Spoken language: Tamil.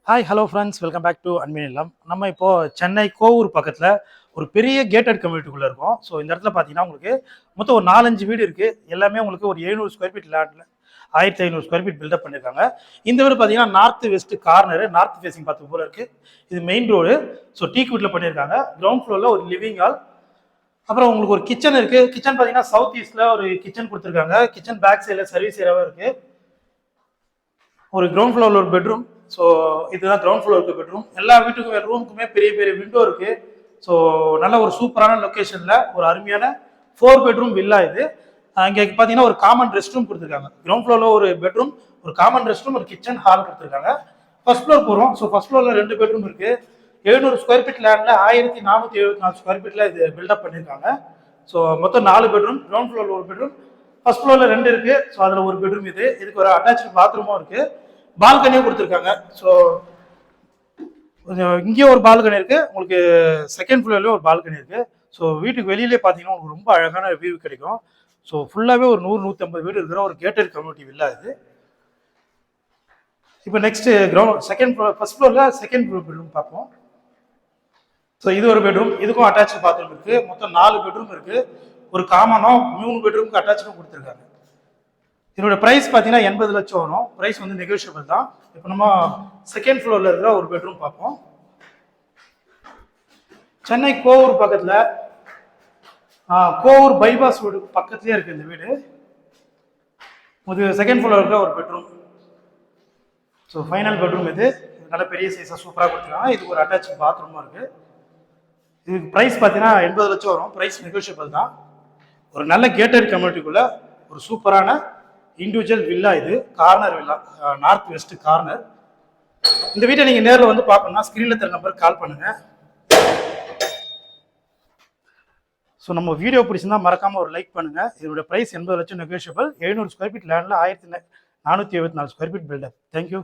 Hi hello friends, welcome back to அன்மீன் இல்லம். நம்ம இப்போது சென்னை கோவூர் பக்கத்தில் ஒரு பெரிய கேட்டட் கம்யூனிட்டிக்குள்ளே இருக்கோம். ஸோ இந்த இடத்துல பார்த்தீங்கன்னா உங்களுக்கு மொத்தம் ஒரு 4-5 வீடு இருக்குது. எல்லாமே உங்களுக்கு ஒரு 700 ஸ்கொயர் ஃபீட் லேண்டில் 1500 ஸ்கொயர் ஃபீட் பில்டப் பண்ணியிருக்காங்க. இந்த வீடு பார்த்தீங்கன்னா north west corner, north facing பார்த்து போல இருக்குது. இது மெயின் ரோடு. ஸோ டீக் வீட்டில் பண்ணியிருக்காங்க. கிரவுண்ட் ஃப்ளோரில் ஒரு லிவிங் ஹால், அப்புறம் உங்களுக்கு ஒரு கிச்சன் இருக்குது. கிச்சன் பார்த்தீங்கன்னா சவுத் ஈஸ்ட்டில் ஒரு கிச்சன் கொடுத்துருக்காங்க. கிச்சன் பேக் சைடில் சர்வீஸ் ஏரியாவாக இருக்குது. ஒரு கிரவுண்ட் ஃப்ளோரில் ஒரு பெட்ரூம். ஸோ இதுதான் கிரவுண்ட் ஃப்ளோர் இருக்க பெட்ரூம். எல்லா வீட்டுக்குமே ரூமுக்குமே பெரிய பெரிய விண்டோ இருக்கு. ஸோ நல்ல ஒரு சூப்பரான லொக்கேஷன்ல ஒரு அருமையான 4 பெட்ரூம் வில்லா இது. இங்கே பார்த்தீங்கன்னா ஒரு காமன் ரெஸ்ட் ரூம் கொடுத்துருக்காங்க. கிரவுண்ட் ஃப்ளோர்ல ஒரு பெட்ரூம், ஒரு காமன் ரெஸ்ட் ரூம், ஒரு கிச்சன் ஹால் கொடுத்துருக்காங்க. ஃபர்ஸ்ட் ஃப்ளோர் போகிறோம். ஸோ ஃபர்ஸ்ட் ஃப்ளோர்ல 2 பெட்ரூம் இருக்கு. 700 ஸ்கொயர் ஃபீட் லேண்ட்ல 1474 ஸ்கொயர் ஃபீட்ல இது பில்டப் பண்ணியிருக்காங்க. ஸோ மொத்தம் 4 பெட்ரூம். கிரவுண்ட் ஃப்ளோர்ல ஒரு பெட்ரூம், ஃபர்ஸ்ட் ஃப்ளோர்ல 2 இருக்கு. ஸோ அதில் ஒரு பெட்ரூம் இது. இதுக்கு ஒரு அட்டாச் பாத்ரூமும் இருக்கு. பால்கனியும் கொடுத்துருக்காங்க. ஸோ இங்கேயும் ஒரு பால்கனி இருக்கு. உங்களுக்கு செகண்ட் ஃப்ளோர்லயும் ஒரு பால்கனி இருக்கு. ஸோ வீட்டுக்கு வெளியிலே பார்த்தீங்கன்னா உங்களுக்கு ரொம்ப அழகான வியூ கிடைக்கும். ஸோ ஃபுல்லாகவே ஒரு 100-150 வீடு இருக்கிற ஒரு கேட்டட் கம்யூனிட்டி வில்லா இது. இப்போ next ground second floor, first ஃப்ளோர்ல செகண்ட் பெட்ரூம் பார்ப்போம். ஸோ இது ஒரு பெட்ரூம், இதுக்கும் அட்டாச் பாத்ரூம் இருக்கு. மொத்தம் 4 பெட்ரூம் இருக்கு. ஒரு காமனும் 3 பெட்ரூமுக்கு அட்டாச்சும் கொடுத்துருக்காங்க. இதோட பிரைஸ் பார்த்தீங்கன்னா 80 லட்சம் வரும். பிரைஸ் வந்து நெகோஷியபிள் தான். இப்போ நம்ம செகண்ட் ஃப்ளோர்ல இருக்கிற ஒரு பெட்ரூம் பார்ப்போம். சென்னை கோவூர் பக்கத்தில், கோவூர் பைபாஸ் ரோடு பக்கத்துலேயே இருக்கு இந்த வீடு. இது செகண்ட் ஃப்ளோர் இருக்கிற ஒரு பெட்ரூம். ஸோ ஃபைனல் பெட்ரூம் இது. நல்ல பெரிய சைஸாக சூப்பராக கொடுத்துருக்காங்க. இதுக்கு ஒரு அட்டாச் பாத்ரூமும் இருக்கு. இதுக்கு ப்ரைஸ் பார்த்தீங்கன்னா 80 லட்சம் வரும். ப்ரைஸ் நெகோஷியபிள் தான். ஒரு நல்ல கேட்டட் கம்யூனிட்டிக்குள்ள ஒரு சூப்பரான இண்டிவிஜுவல் வில்லா இது. Corner villa, north west corner. இந்த வீட்டை நீங்க நேரில் வந்து பார்க்கணும்னா ஸ்கிரீன்ல தெரிய நம்பருக்கு கால் பண்ணுங்க. ஸோ நம்ம வீடியோ பிடிச்சிருந்தா மறக்காம ஒரு லைக் பண்ணுங்க. இதோட பிரைஸ் 80 லட்சம் நெகோஷியபிள். 700 ஸ்கொயர் ஃபீட் லேண்ட்ல 1474 ஸ்கொயர் ஃபீட் பில்டப். தேங்க்யூ.